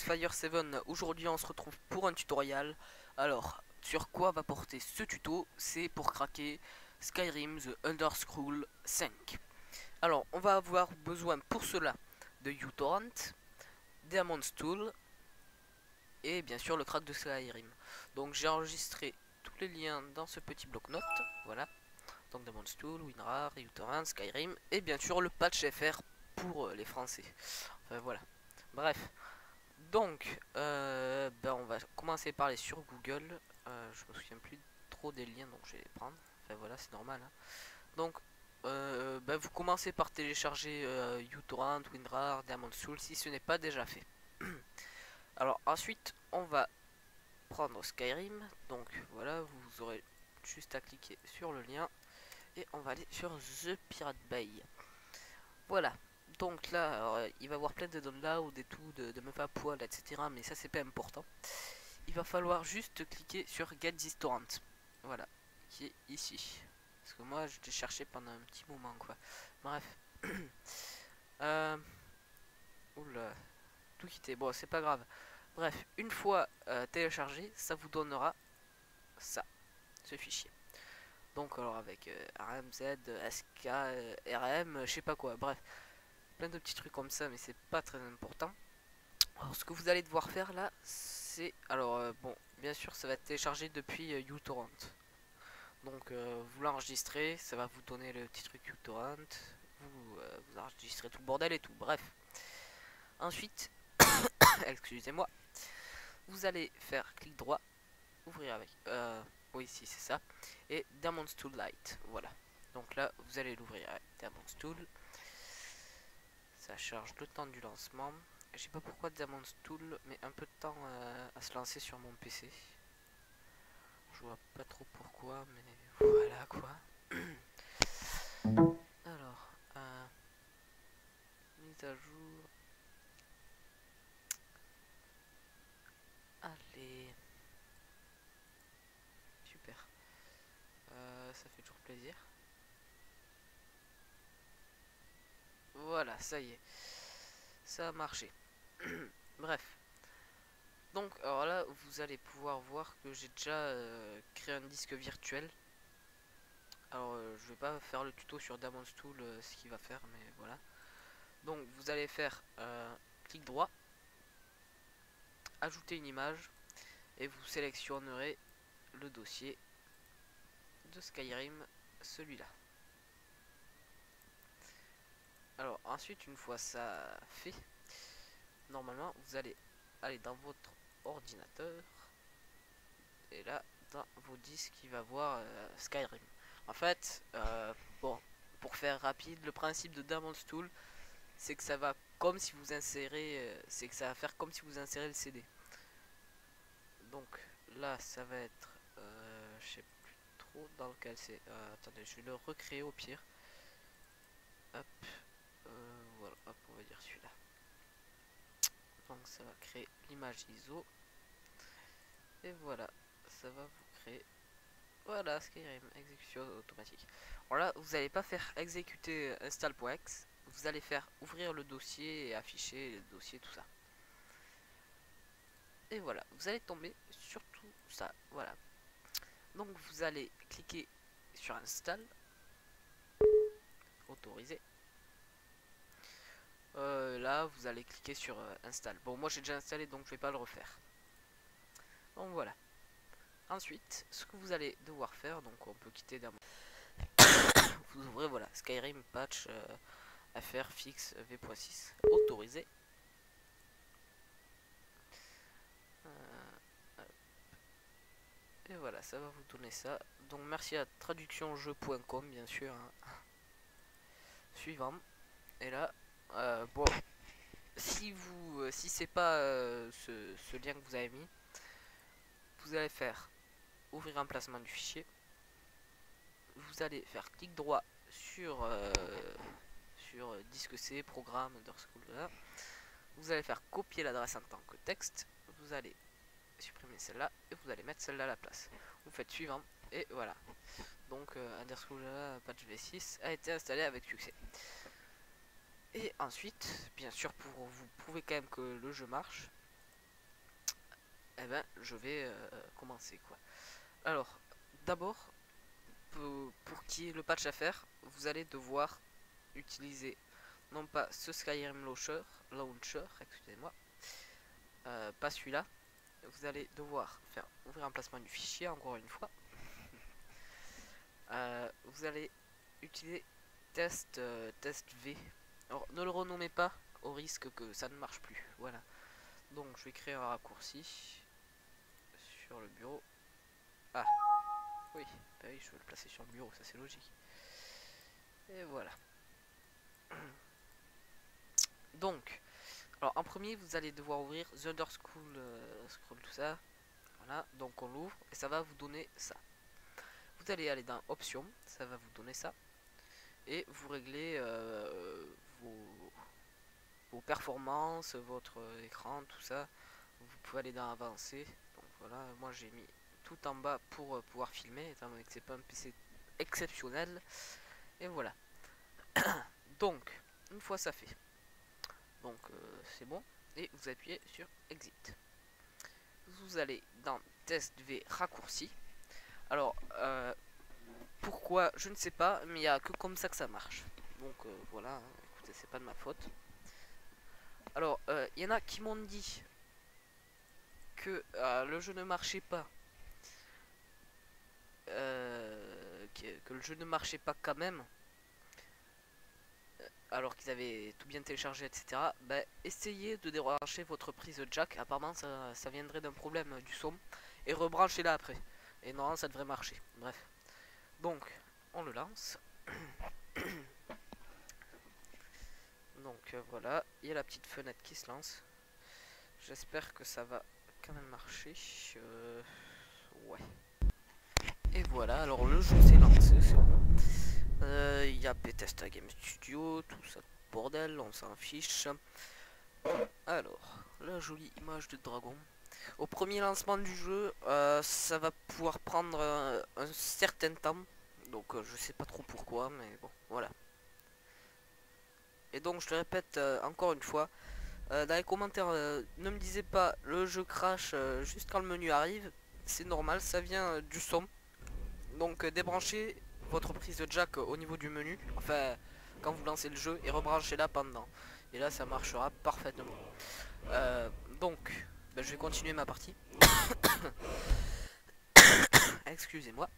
it's Fire7. Aujourd'hui on se retrouve pour un tutoriel. Alors, sur quoi va porter ce tuto? C'est pour craquer Skyrim The Elder Scrolls 5. Alors, on va avoir besoin pour cela de uTorrent, Diamond's Tool et bien sûr le crack de Skyrim. Donc j'ai enregistré tous les liens dans ce petit bloc-notes. Voilà. Donc Diamond's Tool, WinRAR, uTorrent, Skyrim et bien sûr le patch FR pour les Français. Enfin voilà. Bref. Donc, on va commencer par aller sur Google. Je me souviens plus trop des liens, donc je vais les prendre. Enfin voilà, c'est normal. Hein. Donc, vous commencez par télécharger uTorrent, WinRAR, Diamond's Tool si ce n'est pas déjà fait. Alors ensuite, on va prendre Skyrim. Donc voilà, vous aurez juste à cliquer sur le lien et on va aller sur The Pirate Bay. Voilà. Donc là, alors, il va y avoir plein de downloads et tout, de meufs à poil, etc. Mais ça, c'est pas important. Il va falloir juste cliquer sur Get This Torrent. Voilà, qui est ici. Parce que moi, je l'ai cherché pendant un petit moment, quoi. Bref. Oula, tout quitté. Bon, c'est pas grave. Bref, une fois téléchargé, ça vous donnera ça, ce fichier. Donc, alors avec RMZ, SK, RM, je sais pas quoi. Bref. Plein de petits trucs comme ça, mais c'est pas très important. Alors, ce que vous allez devoir faire là, c'est alors bon, bien sûr, ça va être téléchargé depuis uTorrent. Donc, vous l'enregistrez, ça va vous donner le petit truc uTorrent. Vous enregistrez tout le bordel et tout. Bref. Ensuite, excusez-moi, vous allez faire clic droit, ouvrir avec, oui, si c'est ça, et Diamond's Tool Lite. Voilà. Donc là, vous allez l'ouvrir avec Diamond's Tool. Ça charge le temps du lancement. Je sais pas pourquoi Diamond's Tool met un peu de temps à se lancer sur mon PC. Je vois pas trop pourquoi, mais voilà quoi. Alors, mise à jour. Allez. Super. Ça fait toujours plaisir. Voilà, ça y est. Ça a marché. Bref. Donc, alors là, vous allez pouvoir voir que j'ai déjà créé un disque virtuel. Alors, je vais pas faire le tuto sur Diamond's Tool, ce qu'il va faire, mais voilà. Donc, vous allez faire clic droit, ajouter une image, et vous sélectionnerez le dossier de Skyrim, celui-là. Alors, ensuite, une fois ça fait, normalement, vous allez aller dans votre ordinateur, et là, dans vos disques, il va voir Skyrim. En fait, bon, pour faire rapide, le principe de Diamond's Tool, c'est que ça va comme si vous insérez, c'est que ça va faire comme si vous insérez le CD. Donc là, ça va être, je sais plus trop dans lequel c'est. Attendez, je vais le recréer au pire. Hop, voilà, hop, on va dire celui-là. Donc ça va créer l'image ISO. Et voilà, ça va vous créer. Voilà, Skyrim, exécution automatique. Alors là, vous n'allez pas faire exécuter install.exe, vous allez faire ouvrir le dossier et afficher le dossier, tout ça. Et voilà, vous allez tomber sur tout ça. Voilà. Donc vous allez cliquer sur install, autoriser. Là, vous allez cliquer sur install. Bon, moi j'ai déjà installé, donc je vais pas le refaire. Donc voilà. Ensuite, ce que vous allez devoir faire, donc on peut quitter d'un vous ouvrez, voilà, Skyrim patch FR fixe v.6, autorisé. Et voilà, ça va vous donner ça. Donc merci à traductionjeu.com bien sûr. Hein. Suivant. Et là, bon, si c'est pas ce lien que vous avez mis, vous allez faire ouvrir emplacement du fichier. Vous allez faire clic droit sur disque C, programme, underscore là. Vous allez faire copier l'adresse en tant que texte. Vous allez supprimer celle-là et vous allez mettre celle-là à la place. Vous faites suivant et voilà. Donc underscore là, patch v6 a été installé avec succès. Et ensuite, bien sûr, pour vous prouver quand même que le jeu marche, eh ben, je vais commencer quoi. Alors, d'abord, pour qu'il y ait le patch à faire, vous allez devoir utiliser non pas ce Skyrim Launcher, excusez-moi, pas celui-là. Vous allez devoir faire ouvrir un placement du fichier encore une fois. Vous allez utiliser test V. Alors ne le renommez pas au risque que ça ne marche plus. Voilà. Donc je vais créer un raccourci sur le bureau. Ah oui, bah oui, je veux le placer sur le bureau, ça c'est logique. Et voilà. Donc, alors en premier vous allez devoir ouvrir The Underscroll, scroll tout ça. Voilà, donc on l'ouvre et ça va vous donner ça. Vous allez aller dans Options, ça va vous donner ça. Et vous réglez vos performances, votre écran, tout ça. Vous pouvez aller dans Avancé. Donc voilà, moi j'ai mis tout en bas pour pouvoir filmer, étant donné que c'est pas un PC exceptionnel. Et voilà. Donc, une fois ça fait. Donc c'est bon. Et vous appuyez sur Exit. Vous allez dans Test V raccourci. Alors, pourquoi, je ne sais pas, mais il n'y a que comme ça que ça marche. Donc voilà, hein, écoutez, c'est pas de ma faute. Alors, il y en a qui m'ont dit que le jeu ne marchait pas. Que le jeu ne marchait pas quand même. Alors qu'ils avaient tout bien téléchargé, etc. Bah, essayez de débrancher votre prise jack. Apparemment, ça viendrait d'un problème du son. Et rebranchez-la après. Et normalement, ça devrait marcher. Bref. Donc, on le lance. Donc voilà, il y a la petite fenêtre qui se lance. J'espère que ça va quand même marcher. Ouais. Et voilà, alors le jeu s'est lancé, c'est bon. Il y a Bethesda Game Studio, tout ça bordel, on s'en fiche. Alors, la jolie image de dragon. Au premier lancement du jeu, ça va pouvoir prendre un certain temps. Donc je sais pas trop pourquoi, mais bon, voilà. Et donc je le répète encore une fois, dans les commentaires, ne me disez pas le jeu crash juste quand le menu arrive. C'est normal, ça vient du son. Donc débranchez votre prise de jack au niveau du menu, enfin quand vous lancez le jeu, et rebranchez la pendant. Et là ça marchera parfaitement. Donc ben, je vais continuer ma partie. Excusez-moi.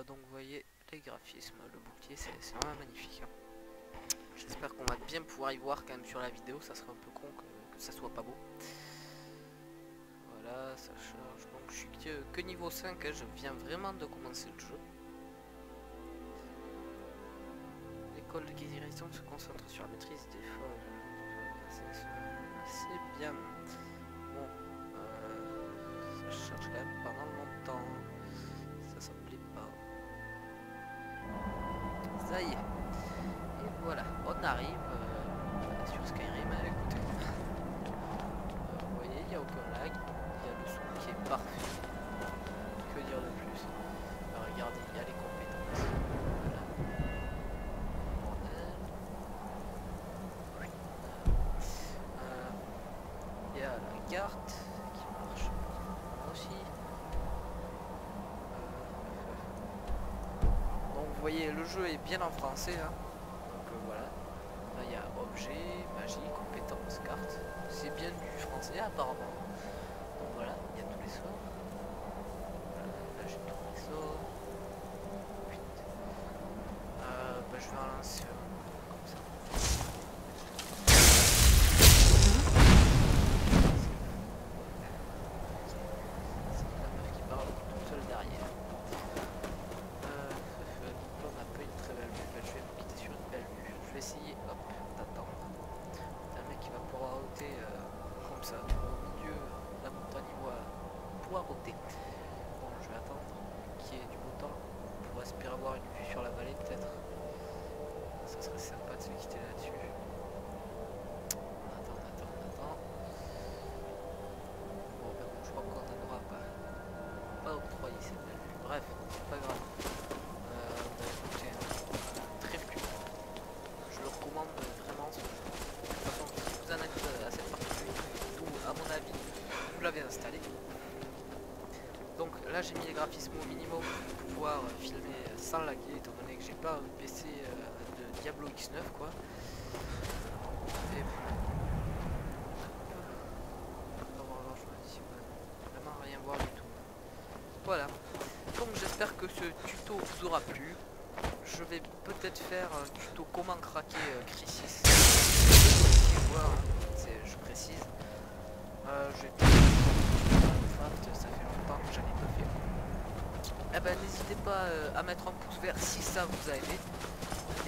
Donc vous voyez les graphismes, le bouclier, c'est vraiment magnifique. Hein. J'espère qu'on va bien pouvoir y voir quand même sur la vidéo, ça serait un peu con que ça soit pas beau. Voilà, ça charge. Donc je suis que niveau 5, hein, je viens vraiment de commencer le jeu. L'école de guérison se concentre sur la maîtrise des folles. C'est bien. Bon, ça charge quand même pendant longtemps. Ça me plaît pas. Ça y est. Et voilà, on arrive sur Skyrim. Écoutez, vous voyez, il n'y a aucun lag. Il y a le son qui est parfait. Que dire de plus? Regardez, il y a les compétences. Voilà. Il y a la carte qui marche aussi. Donc vous voyez, le jeu est bien en français. Hein. Donc voilà. Là il y a objet, magie, compétences, carte. C'est bien du français apparemment. Donc voilà, il y a tous les sorts. Voilà, là j'ai tous les sorts. Bah, je vais en lancer comme ça. C'est la meuf qui parle toute seule derrière. On n'a pas une très belle vue. Bah, je vais me quitter sur une belle vue. Je vais essayer, hop, d'attendre. T'as un mec qui va pouvoir ôter comme ça, au milieu de la montagne, il va pouvoir ôter. Bon, je vais attendre qu'il y ait du beau temps pour espérer avoir une vue sur la vallée, peut-être. Ça serait sympa de se quitter là-dessus. On attend. Bon, ben bon, je crois qu'on n'en aura pas octroyé cette belle vue. Bref, c'est pas grave. Bah écoutez, très plus. Je le recommande vraiment ce jeu. De toute façon, si vous en êtes à cette partie du vidéo, à mon avis, vous l'avez installé. j'ai mis les graphismes au minimum pour pouvoir filmer sans laguer, étant donné que j'ai pas un PC de Diablo X9 quoi. Et vraiment rien voir du tout. Voilà. Donc j'espère que ce tuto vous aura plu. Je vais peut-être faire un tuto comment craquer Crysis. Voir, hein, je précise. J'ai Minecraft, ça fait longtemps que j'en ai pas fait. Eh ben n'hésitez pas à mettre un pouce vert si ça vous a aimé.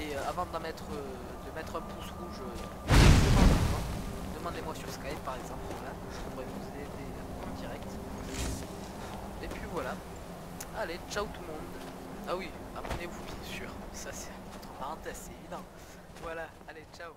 Et avant de mettre un pouce rouge, demandez-moi sur Skype par exemple. Voilà, je pourrais vous aider en direct. Et puis voilà. Allez, ciao tout le monde. Ah oui, abonnez-vous bien sûr. Ça c'est entre parenthèses, c'est évident. Voilà, allez, ciao.